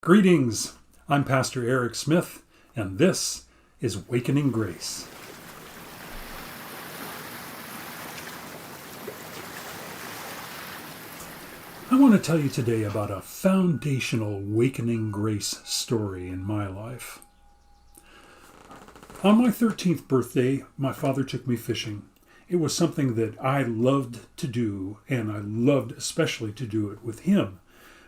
Greetings, I'm Pastor Eric Smith, and this is Wakening Grace. I want to tell you today about a foundational Wakening Grace story in my life. On my 13th birthday, my father took me fishing. It was something that I loved to do, and I loved especially to do it with him.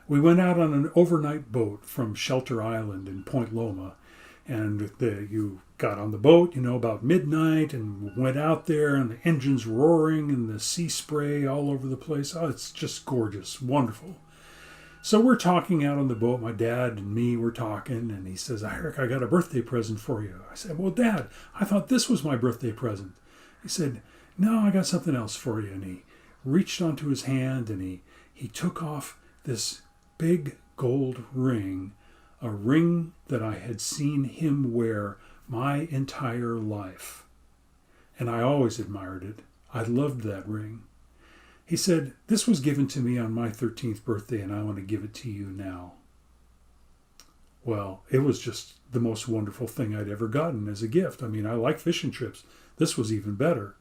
We went out on an overnight boat from Shelter Island in Point Loma, and you got on the boat, about midnight, and went out there, and the engine's roaring, and the sea spray all over the place. Oh, it's just gorgeous, wonderful. So we're talking out on the boat, my dad and me were talking, and he says, Eric, I got a birthday present for you. I said, well, Dad, I thought this was my birthday present. He said, no, I got something else for you. And he reached onto his hand, and he took off this big gold ring, a ring that I had seen him wear my entire life. And I always admired it. I loved that ring. He said, this was given to me on my 13th birthday, and I want to give it to you now. Well, it was just the most wonderful thing I'd ever gotten as a gift. I mean, I like fishing trips. This was even better.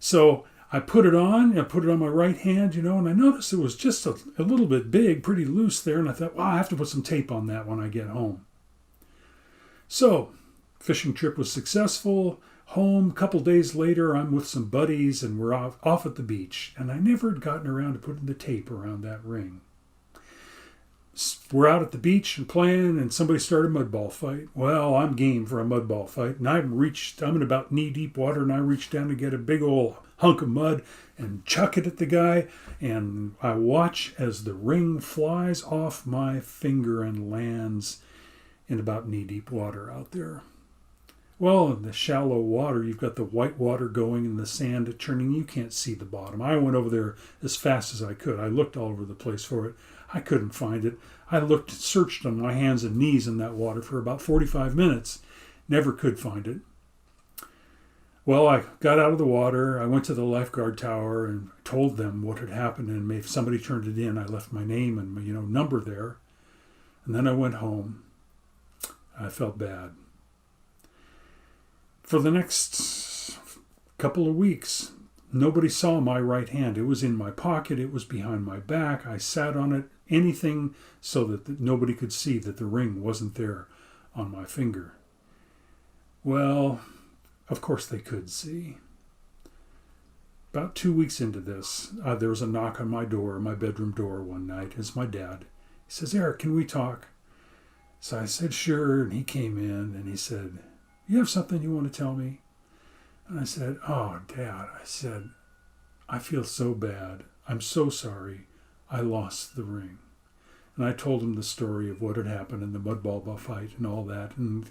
So I put it on my right hand, and I noticed it was just a little bit big, pretty loose there, and I thought, I have to put some tape on that when I get home. So, fishing trip was successful. Home, a couple days later, I'm with some buddies, and we're off at the beach, and I never had gotten around to putting the tape around that ring. We're out at the beach and playing, and somebody started a mud ball fight. Well, I'm game for a mud ball fight, and I'm in about knee-deep water, and I reach down to get a big old hunk of mud and chuck it at the guy, and I watch as the ring flies off my finger and lands in about knee-deep water out there. Well, in the shallow water, you've got the white water going and the sand churning. You can't see the bottom. I went over there as fast as I could. I looked all over the place for it. I couldn't find it. I searched on my hands and knees in that water for about 45 minutes. Never could find it. Well, I got out of the water. I went to the lifeguard tower and told them what had happened. And if somebody turned it in, I left my name and my number there. And then I went home. I felt bad. For the next couple of weeks, nobody saw my right hand. It was in my pocket. It was behind my back. I sat on it, anything so that nobody could see that the ring wasn't there on my finger. Well, of course they could see. About 2 weeks into this, there was a knock on my bedroom door one night. It's my dad. He says, Eric, can we talk? So I said, sure. And he came in and he said, you have something you want to tell me? And I said, oh, Dad, I feel so bad. I'm so sorry. I lost the ring. And I told him the story of what had happened in the mud ball fight and all that. And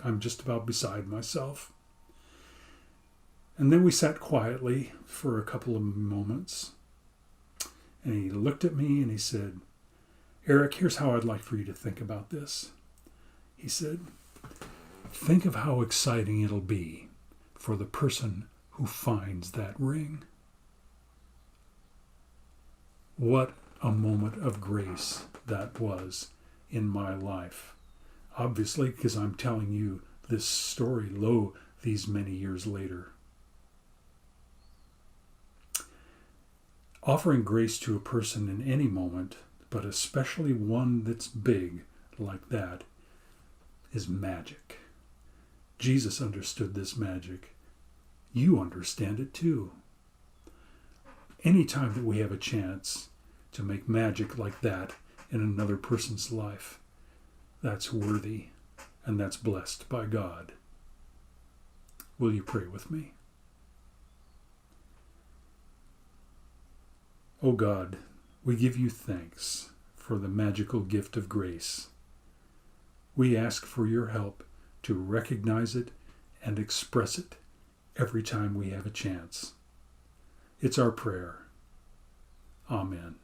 I'm just about beside myself. And then we sat quietly for a couple of moments. And he looked at me and he said, Eric, here's how I'd like for you to think about this. He said, think of how exciting it'll be for the person who finds that ring. What a moment of grace that was in my life. Obviously, because I'm telling you this story these many years later. Offering grace to a person in any moment, but especially one that's big like that, is magic. Jesus understood this magic. You understand it too. Anytime that we have a chance to make magic like that in another person's life, that's worthy and that's blessed by God. Will you pray with me? Oh God, we give you thanks for the magical gift of grace. We ask for your help to recognize it and express it every time we have a chance. It's our prayer. Amen.